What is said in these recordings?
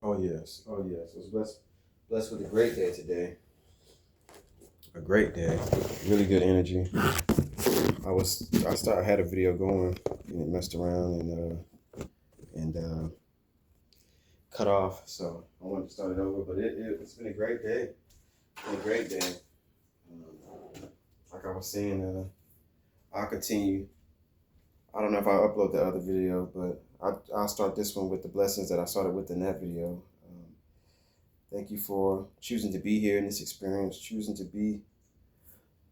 Oh yes. Oh yes. I was blessed with a great day today. A great day. Really good energy. I had a video going and it messed around and cut off. So I wanted to start it over, but it's been a great day. It's been a great day. Like I was saying, I'll continue. I don't know if I'll upload the other video, but I'll start this one with the blessings that I started with in that video. Thank you for choosing to be here in this experience, choosing to be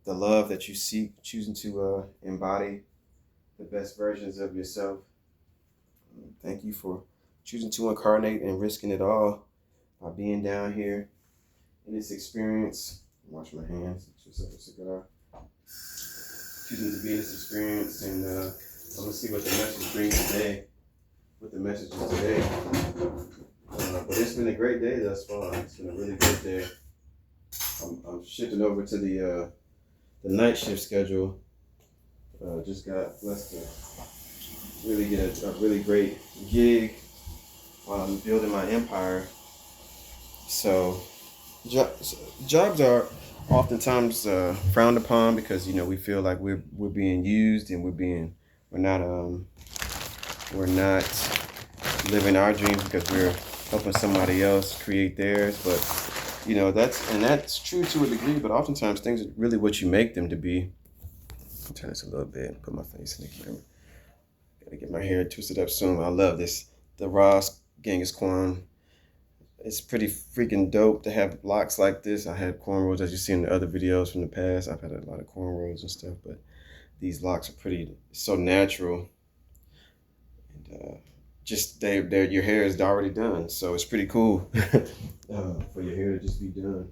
the love that you seek, choosing to embody the best versions of yourself. Thank you for choosing to incarnate and risking it all by being down here in this experience. Wash my hands, just like a cigar. Choosing to be in this experience, and I'm gonna see what the message brings today. What the message is today. But it's been a great day thus far. It's been a really good day. I'm shifting over to the night shift schedule. Just got blessed to really get a really great gig while I'm building my empire. So jobs are oftentimes frowned upon because we feel like we're being used and we're not living our dreams because we're helping somebody else create theirs. But that's true to a degree, but oftentimes things are really what you make them to be. I'll turn this a little bit, put my face in the camera. Gotta get my hair twisted up soon. I love this. The Ross Genghis Khan. It's pretty freaking dope to have locks like this. I had cornrows, as you see in the other videos from the past. I've had a lot of cornrows and stuff, but these locks are pretty, so natural. And your hair is already done, so it's pretty cool for your hair to just be done,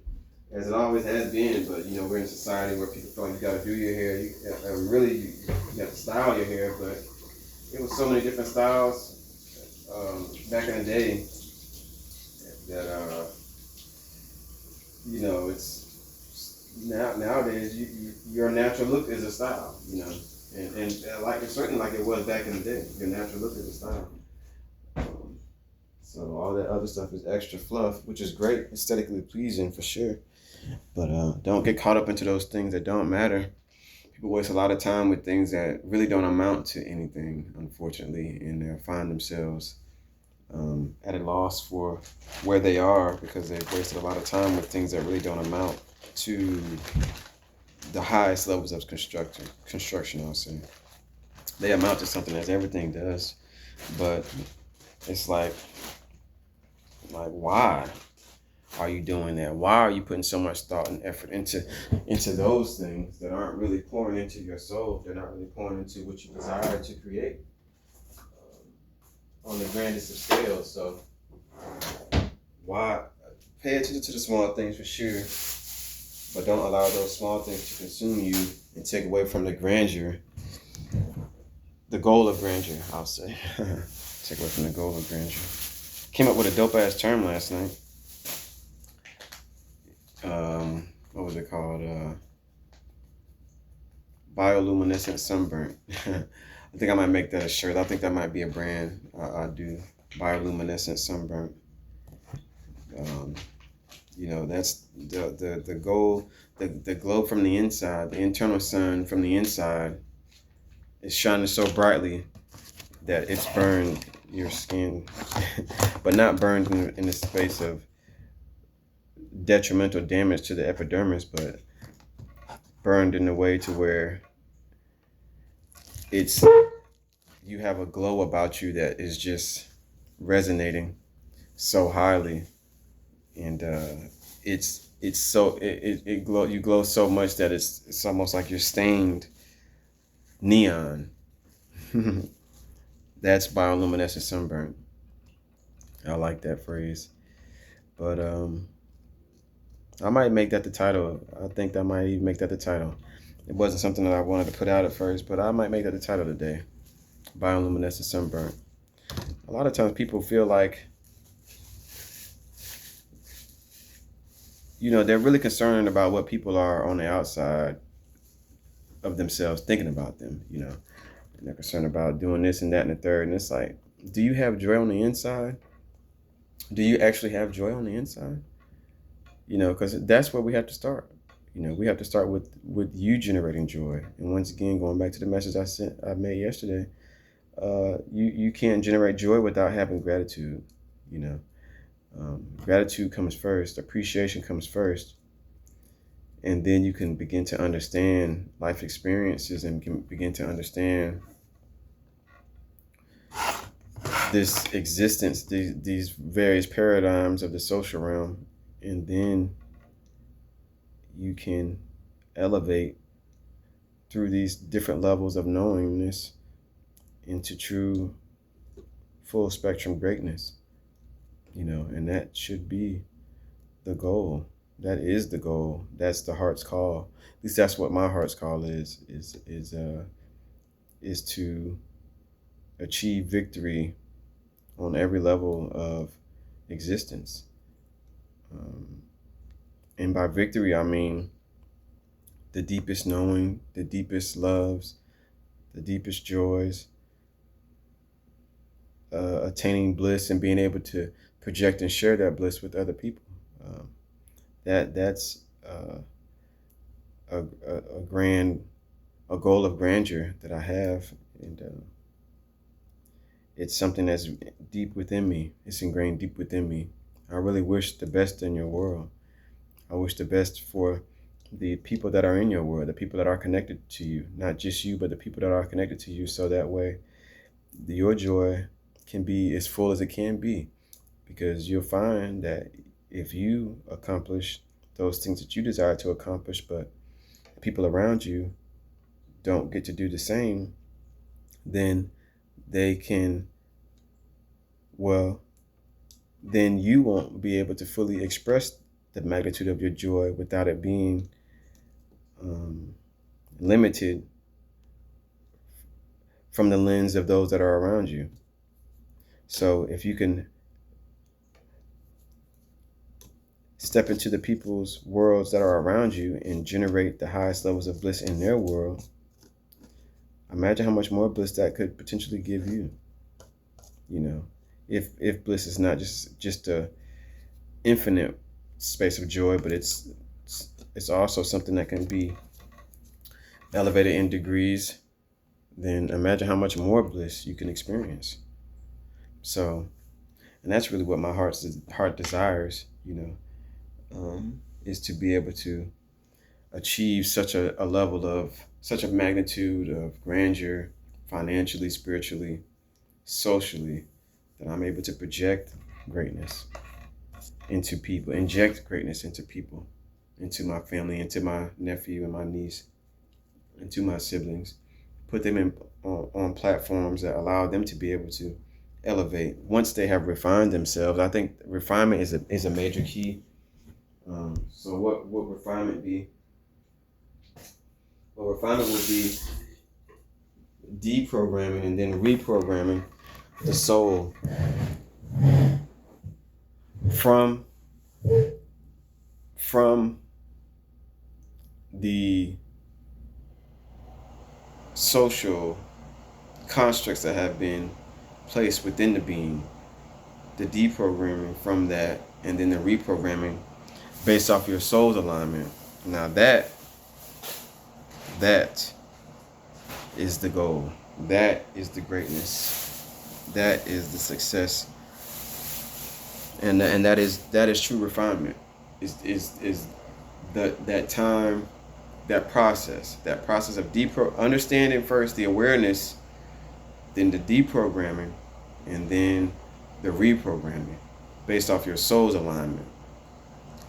as it always has been. But we're in a society where people feel like you got to do your hair. You got to style your hair, but it was so many different styles back in the day that it's nowadays your natural look is a style, and like it's certainly like it was back in the day. Your natural look is a style. So all that other stuff is extra fluff, which is great, aesthetically pleasing for sure. But don't get caught up into those things that don't matter. People waste a lot of time with things that really don't amount to anything, unfortunately, and they find themselves at a loss for where they are because they've wasted a lot of time with things that really don't amount to the highest levels of construction, I'll say. They amount to something, as everything does, but it's like why are you doing that? Why are you putting so much thought and effort into those things that aren't really pouring into your soul? They're not really pouring into what you desire to create on the grandest of scales. So why pay attention to the small things for sure, but don't allow those small things to consume you and take away from the grandeur, the goal of grandeur, I'll say. Take away from the goal of grandeur. Came up with a dope ass term last night. What was it called? Bioluminescent Sunburnt. I think I might make that a shirt. I think that might be a brand. I do Bioluminescent Sunburnt. That's the goal. The glow from the inside, the internal sun from the inside, is shining so brightly that it's burned your skin, but not burned in the space of detrimental damage to the epidermis, but burned in a way to where you have a glow about you that is just resonating so highly, and you glow so much that it's almost like you're stained neon. That's bioluminescent sunburn. I like that phrase, but I might make that the title. I think I might even make that the title. It wasn't something that I wanted to put out at first, but I might make that the title today. Bioluminescent Sunburnt. A lot of times people feel like, they're really concerned about what people are on the outside of themselves thinking about them, and they're concerned about doing this and that and the third. And it's like, do you have joy on the inside? Do you actually have joy on the inside? Because that's where we have to start. We have to start with you generating joy. And once again, going back to the message I made yesterday, you can't generate joy without having gratitude. Gratitude comes first, appreciation comes first, and then you can begin to understand life experiences and can begin to understand this existence, these various paradigms of the social realm, and then you can elevate through these different levels of knowingness into true full spectrum greatness. And that should be the goal. That is the goal. That's the heart's call. At least that's what my heart's call is to achieve victory on every level of existence. And by victory, I mean the deepest knowing, the deepest loves, the deepest joys, attaining bliss and being able to project and share that bliss with other people. That's a goal of grandeur that I have, and it's something that's deep within me. It's ingrained deep within me. I really wish the best in your world. I wish the best for the people that are in your world, the people that are connected to you, not just you, but the people that are connected to you. So that way, your joy can be as full as it can be, because you'll find that if you accomplish those things that you desire to accomplish, but people around you don't get to do the same, then then you won't be able to fully express the magnitude of your joy without it being limited from the lens of those that are around you. So if you can step into the people's worlds that are around you and generate the highest levels of bliss in their world, imagine how much more bliss that could potentially give you. If bliss is not just a infinite space of joy, but it's also something that can be elevated in degrees, then imagine how much more bliss you can experience. So, and that's really what my heart desires, is to be able to achieve such a level of, such a magnitude of grandeur, financially, spiritually, socially, that I'm able to project greatness into people, inject greatness into people, into my family, into my nephew and my niece, into my siblings, put them on platforms that allow them to be able to elevate once they have refined themselves. I think refinement is a major key. So what refinement be? Well, refinement would be deprogramming and then reprogramming the soul from the social constructs that have been placed within the being, the deprogramming from that, and then the reprogramming based off your soul's alignment. Now that is the goal. That is the greatness. That is the success. And that is true refinement. Is that time, that process of understanding first the awareness, then the deprogramming, and then the reprogramming based off your soul's alignment.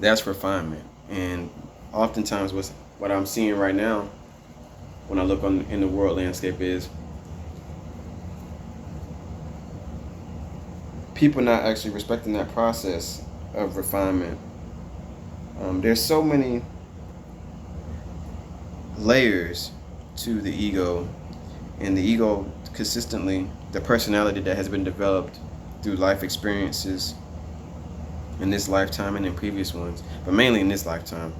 That's refinement. And oftentimes what I'm seeing right now when I look in the world landscape is people not actually respecting that process of refinement. There's so many layers to the ego, and the ego consistently, the personality that has been developed through life experiences in this lifetime and in previous ones, but mainly in this lifetime.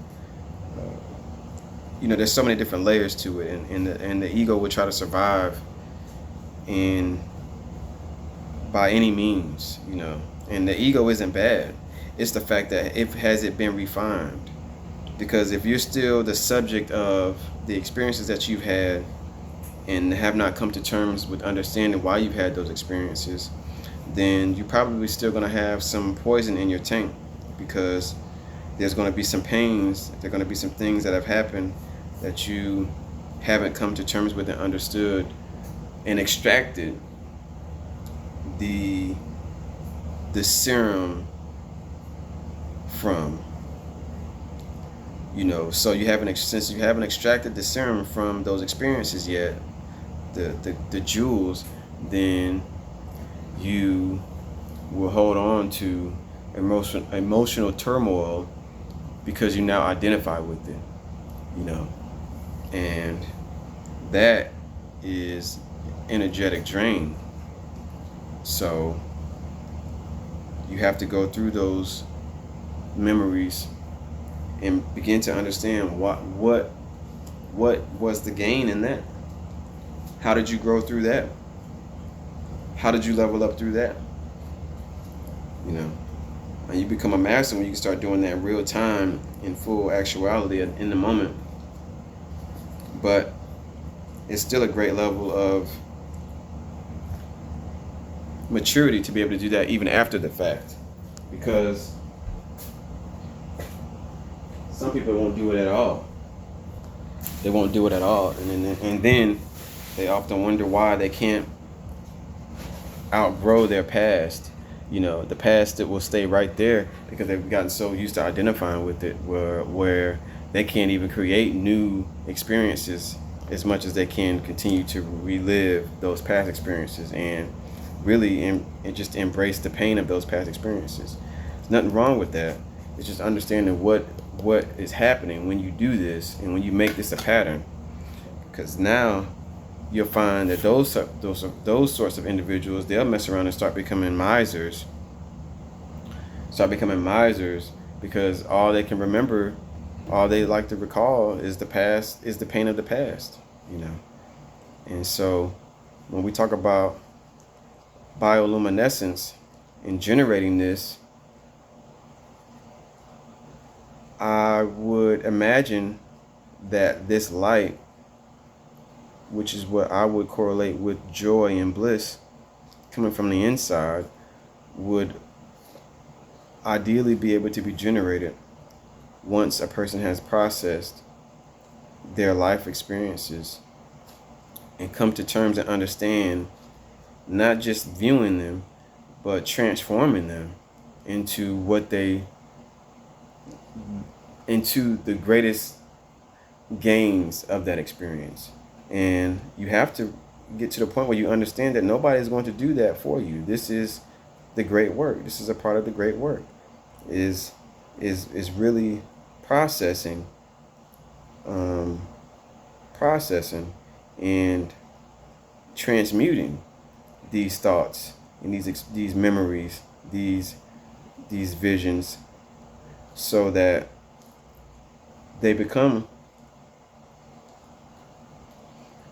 There's so many different layers to it, and the ego would try to survive by any means, And the ego isn't bad. It's the fact that has it been refined. Because if you're still the subject of the experiences that you've had and have not come to terms with understanding why you've had those experiences, then you're probably still going to have some poison in your tank, because there's going to be some pains, there are going to be some things that have happened that you haven't come to terms with and understood and extracted the serum from. So since you haven't extracted the serum from those experiences yet, the jewels, then you will hold on to emotional turmoil because you now identify with it, and that is energetic drain. So you have to go through those memories and begin to understand what was the gain in that. How did you grow through that? How did you level up through that? And you become a master when you can start doing that in real time, in full actuality, in the moment. But it's still a great level of maturity to be able to do that even after the fact, because some people won't do it at all. They won't do it at all, and then they often wonder why they can't outgrow their past. The past that will stay right there because they've gotten so used to identifying with it, where they can't even create new experiences as much as they can continue to relive those past experiences and really just embrace the pain of those past experiences. There's nothing wrong with that. It's just understanding what is happening when you do this and when you make this a pattern. Because now you'll find that those sorts of individuals, they'll mess around and start becoming misers. Because all they can remember, all they like to recall is the past, is the pain of the past, And so when we talk about bioluminescence and generating this, I would imagine that this light, which is what I would correlate with joy and bliss coming from the inside, would ideally be able to be generated once a person has processed their life experiences and come to terms and understand not just viewing them, but transforming them into into the greatest gains of that experience. And you have to get to the point where you understand that nobody is going to do that for you. This is the great work. This is a part of the great work, is really processing and transmuting these thoughts and these memories, these visions, so that they become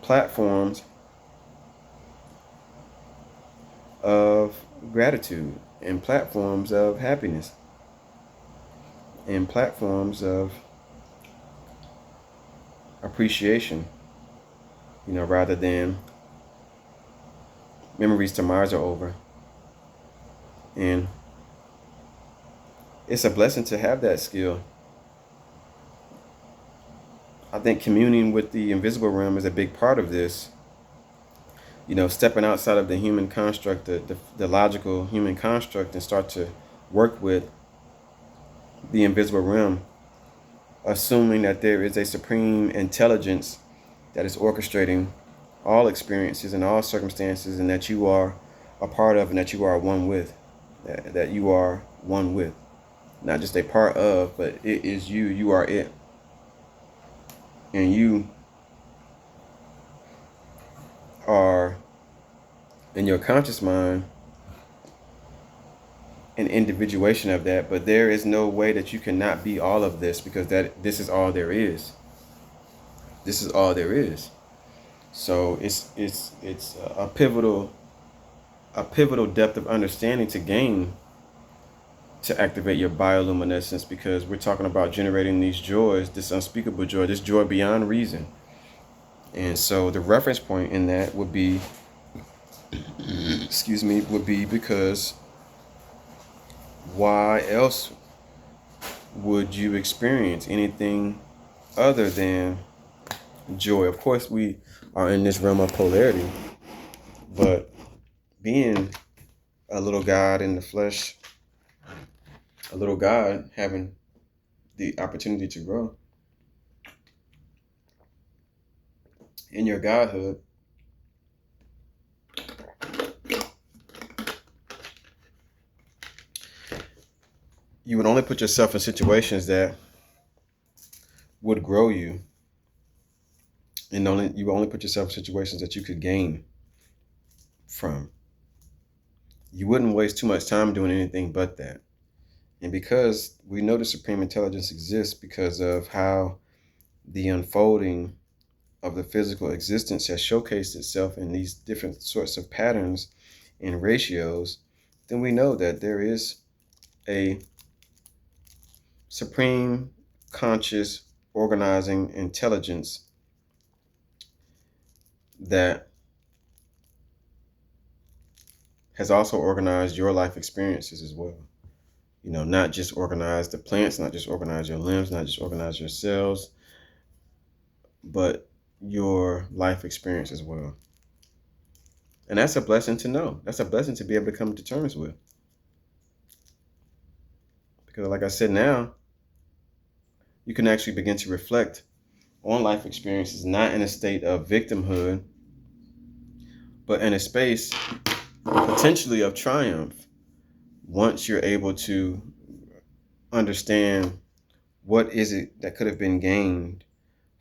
platforms of gratitude and platforms of happiness and platforms of appreciation, rather than memories tomorrows are over. And it's a blessing to have that skill. I think communing with the invisible realm is a big part of this. Stepping outside of the human construct, the logical human construct, and start to work with the invisible realm, assuming that there is a supreme intelligence that is orchestrating all experiences and all circumstances, and that you are a part of, and that you are one with, that you are one with, not just a part of, but it is you. You are it. And you are, in your conscious mind, an individuation of that. But there is no way that you cannot be all of this, because this is all there is. This is all there is. So it's a pivotal depth of understanding to gain to activate your bioluminescence, because we're talking about generating these joys, this unspeakable joy, this joy beyond reason. And so the reference point in that would be, would be because why else would you experience anything other than joy? Of course, we are in this realm of polarity, but being a little God in the flesh, a little God having the opportunity to grow in your godhood, you would only put yourself in situations that would grow you, and you would only put yourself in situations that you could gain from. You wouldn't waste too much time doing anything but that. And because we know the supreme intelligence exists because of how the unfolding of the physical existence has showcased itself in these different sorts of patterns and ratios, then we know that there is a supreme conscious organizing intelligence that has also organized your life experiences as well. You know, not just organize the plants, not just organize your limbs, not just organize your cells, but your life experience as well. And that's a blessing to know. That's a blessing to be able to come to terms with. Because like I said, now you can actually begin to reflect on life experiences, not in a state of victimhood, but in a space potentially of triumph, once you're able to understand what is it that could have been gained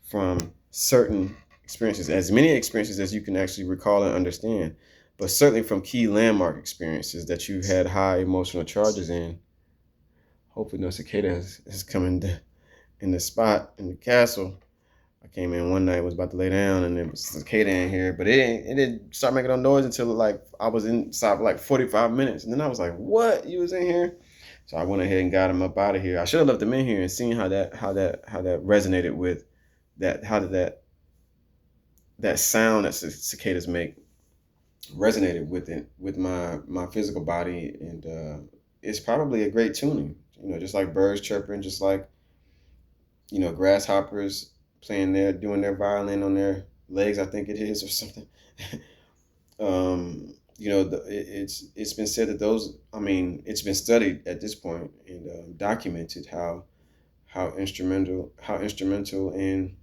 from certain experiences, as many experiences as you can actually recall and understand, but certainly from key landmark experiences that you had high emotional charges in. Hopefully no cicada is coming in the spot in the castle. I came in one night, was about to lay down, and there was a cicada in here, but it didn't start making no noise until like I was inside for like 45 minutes, and then I was like, "What? You was in here?" So I went ahead and got him up out of here. I should have left him in here and seen how that resonated with that. How did that sound that cicadas make resonated with my physical body, and it's probably a great tuning. You know, just like birds chirping, just like, you know, grasshoppers playing doing their violin on their legs, I think it is, or something. You know, it's been said that those, I mean, it's been studied at this point and documented how instrumental in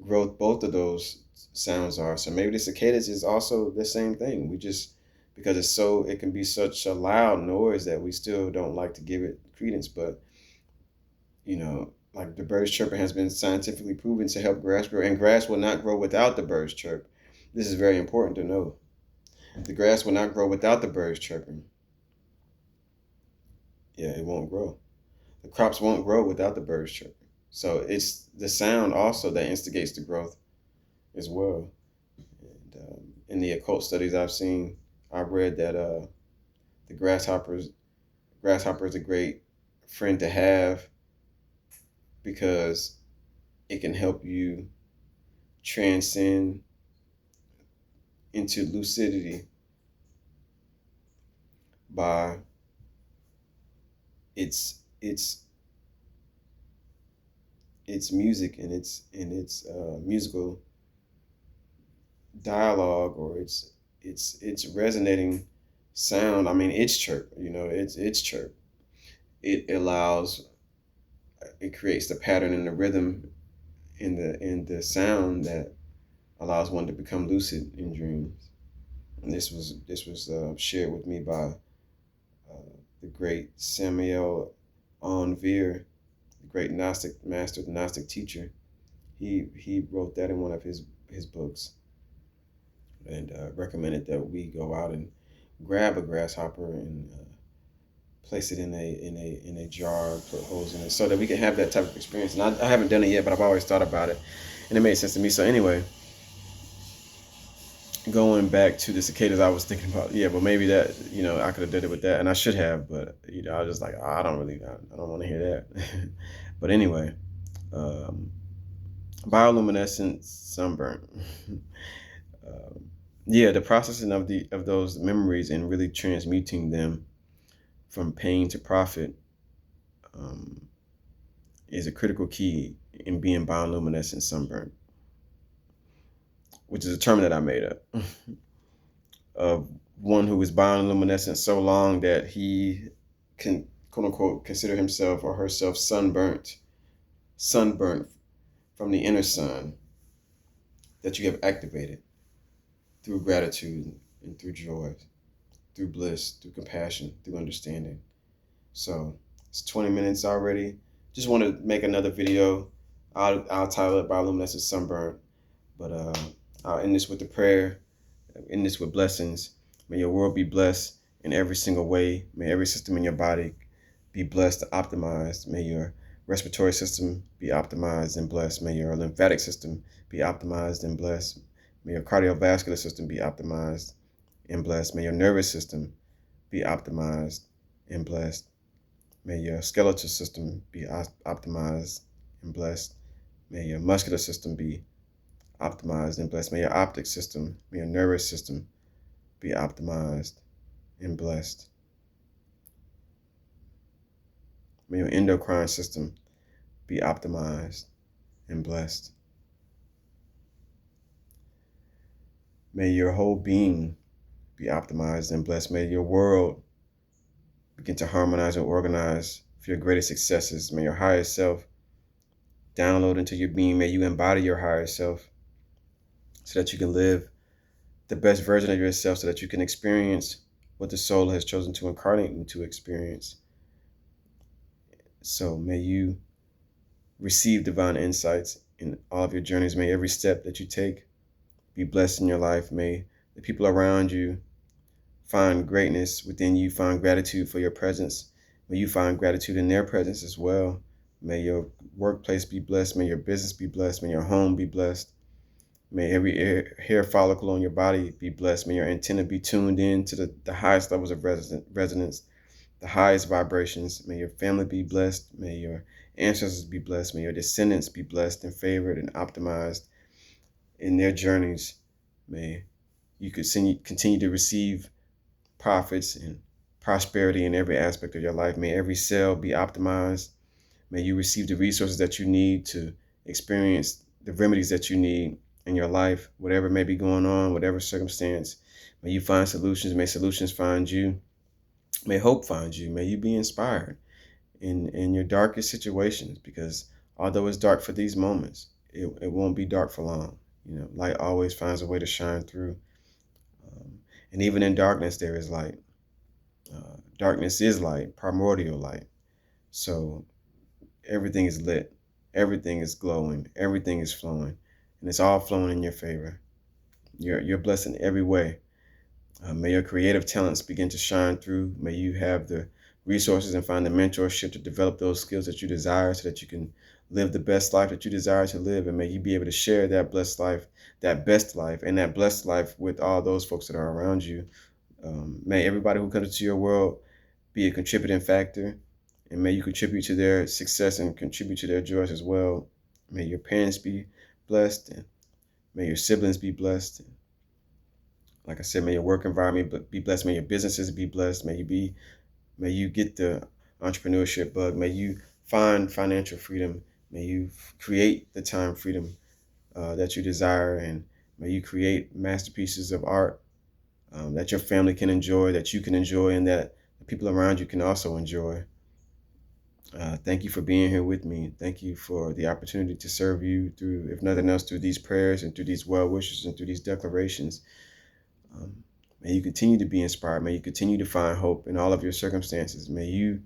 growth both of those sounds are. So maybe the cicadas is also the same thing. We just, because it can be such a loud noise that we still don't like to give it credence. But, you know, like the birds chirping has been scientifically proven to help grass grow, and grass will not grow without the birds chirp. This is very important to know. The grass will not grow without the birds chirping. Yeah, it won't grow. The crops won't grow without the birds chirping. So it's the sound also that instigates the growth as well. And in the occult studies I've read that the grasshopper is a great friend to have because it can help you transcend into lucidity by its music and its musical dialogue, or its resonating sound. I mean, its chirp, you know, its chirp. It creates the pattern and the rhythm in the sound that allows one to become lucid in dreams. And this was shared with me by the great Samuel Onvir, the great Gnostic master, the Gnostic teacher. He wrote that in one of his books, and recommended that we go out and grab a grasshopper and place it in a jar, put holes in it, so that we can have that type of experience. And I haven't done it yet, but I've always thought about it, and it made sense to me. So anyway, going back to the cicadas, I was thinking about, yeah, but maybe that, I could have did it with that, and I should have, but I was just like, I don't want to hear that. But anyway, um, bioluminescent sunburnt. Yeah, the processing of those memories and really transmuting them from pain to profit um, is a critical key in being bioluminescent sunburnt, which is a term that I made up. Of one who is bioluminescent so long that he can, quote unquote, consider himself or herself sunburnt from the inner sun that you have activated through gratitude and through joy, through bliss, through compassion, through understanding. So it's 20 minutes already. Just want to make another video. I'll title it Bioluminescent Sunburnt, but I'll end this with the prayer, end this with blessings. May your world be blessed in every single way. May every system in your body be blessed, optimized. May your respiratory system be optimized and blessed. May your lymphatic system be optimized and blessed. May your cardiovascular system be optimized and blessed. May your nervous system be optimized and blessed. May your skeletal system be optimized and blessed. May your muscular system be optimized and blessed. May your optic system, may your nervous system be optimized and blessed. May your endocrine system be optimized and blessed. May your whole being be optimized and blessed. May your world begin to harmonize and organize for your greatest successes. May your higher self download into your being. May you embody your higher self so that you can live the best version of yourself, so that you can experience what the soul has chosen to incarnate you to experience. So may you receive divine insights in all of your journeys. May every step that you take be blessed in your life. May the people around you find greatness within you, find gratitude for your presence. May you find gratitude in their presence as well. May your workplace be blessed. May your business be blessed. May your home be blessed. May every hair follicle on your body be blessed. May your antenna be tuned in to the highest levels of resonance, the highest vibrations. May your family be blessed. May your ancestors be blessed. May your descendants be blessed and favored and optimized in their journeys. May you continue to receive profits and prosperity in every aspect of your life. May every cell be optimized. May you receive the resources that you need to experience the remedies that you need in your life, whatever may be going on, whatever circumstance. May you find solutions. May solutions find you. May hope find you. May you be inspired in your darkest situations, because although it's dark for these moments, it won't be dark for long. Light always finds a way to shine through. And even in darkness, there is light. Darkness is light, primordial light. So everything is lit. Everything is glowing. Everything is flowing. And it's all flowing in your favor. You're blessed in every way. May your creative talents begin to shine through. May you have the resources and find the mentorship to develop those skills that you desire, so that you can live the best life that you desire to live. And may you be able to share that blessed life, that best life, and that blessed life with all those folks that are around you. May everybody who comes into your world be a contributing factor, and may you contribute to their success and contribute to their joys as well. May your parents be blessed, and may your siblings be blessed. Like I said, may your work environment be blessed. May your businesses be blessed. May you get the entrepreneurship bug. May you find financial freedom. May you create the time freedom that you desire, and may you create masterpieces of art that your family can enjoy, that you can enjoy, and that the people around you can also enjoy. Thank you for being here with me. Thank you for the opportunity to serve you through, if nothing else, through these prayers and through these well wishes and through these declarations. May you continue to be inspired. May you continue to find hope in all of your circumstances. May you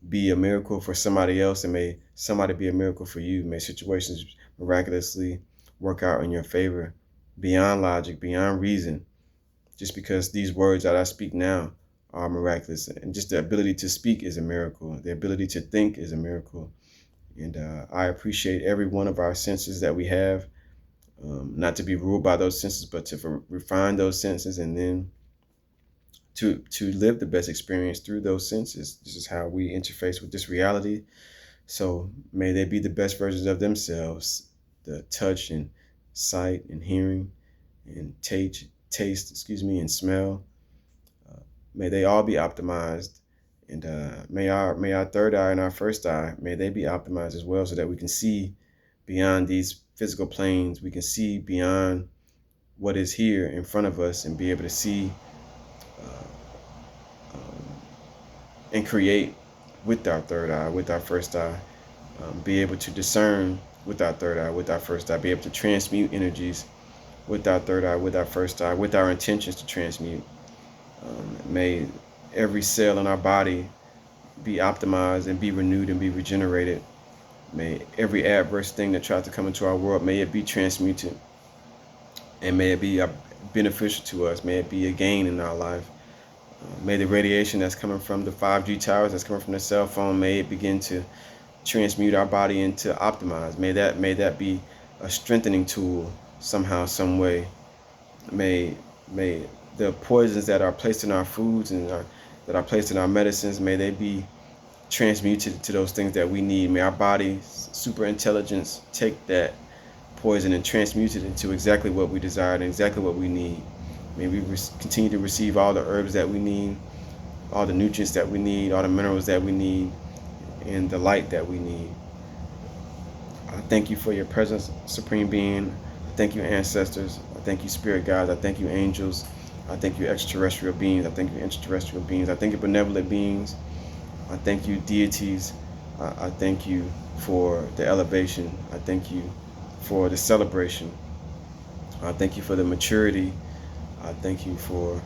be a miracle for somebody else, and may somebody be a miracle for you. May situations miraculously work out in your favor, beyond logic, beyond reason, just because these words that I speak now are miraculous. And just the ability to speak is a miracle. The ability to think is a miracle. And I appreciate every one of our senses that we have. not to be ruled by those senses, but to refine those senses, and then to live the best experience through those senses. This is how we interface with this reality. So may they be the best versions of themselves, the touch and sight and hearing and taste, and smell. May they all be optimized. And may our third eye and our first eye, may they be optimized as well, so that we can see beyond these physical planes. We can see beyond what is here in front of us, and be able to see and create with our third eye, with our first eye. Be able to discern with our third eye, with our first eye. Be able to transmute energies with our third eye, with our first eye, with our intentions to transmute. May every cell in our body be optimized and be renewed and be regenerated. May every adverse thing that tries to come into our world, may it be transmuted, and may it be beneficial to us. May it be a gain in our life. May the radiation that's coming from the 5G towers, that's coming from the cell phone, may it begin to transmute our body into optimize. May that be a strengthening tool somehow, some way. May the poisons that are placed in our foods and that are placed in our medicines, may they be transmuted to those things that we need. May our body's super intelligence take that poison and transmute it into exactly what we desire and exactly what we need. May we continue to receive all the herbs that we need, all the nutrients that we need, all the minerals that we need, and the light that we need. I thank you for your presence, Supreme Being. I thank you, ancestors. I thank you, spirit guides. I thank you, angels. I thank you, extraterrestrial beings. I thank you, extraterrestrial beings. I thank you, benevolent beings. I thank you, deities. I thank you for the elevation. I thank you for the celebration. I thank you for the maturity. I thank you for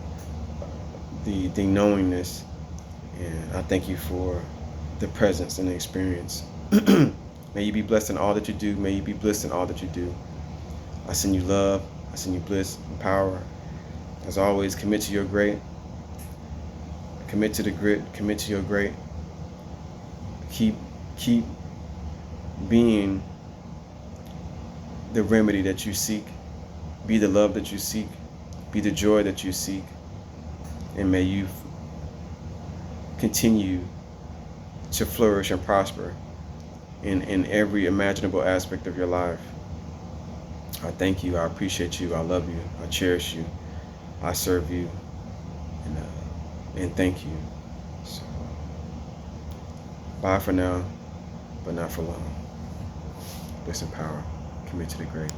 the knowingness. And I thank you for the presence and the experience. May you be blessed in all that you do. May you be blessed in all that you do. I send you love. I send you bliss and power. As always, commit to your great. Commit to the grit. Commit to your great. Keep being the remedy that you seek. Be the love that you seek. Be the joy that you seek. And may you continue to flourish and prosper in every imaginable aspect of your life. I thank you. I appreciate you. I love you. I cherish you. I serve you. And thank you. So, bye for now, but not for long. Bliss and power. Commit to the great.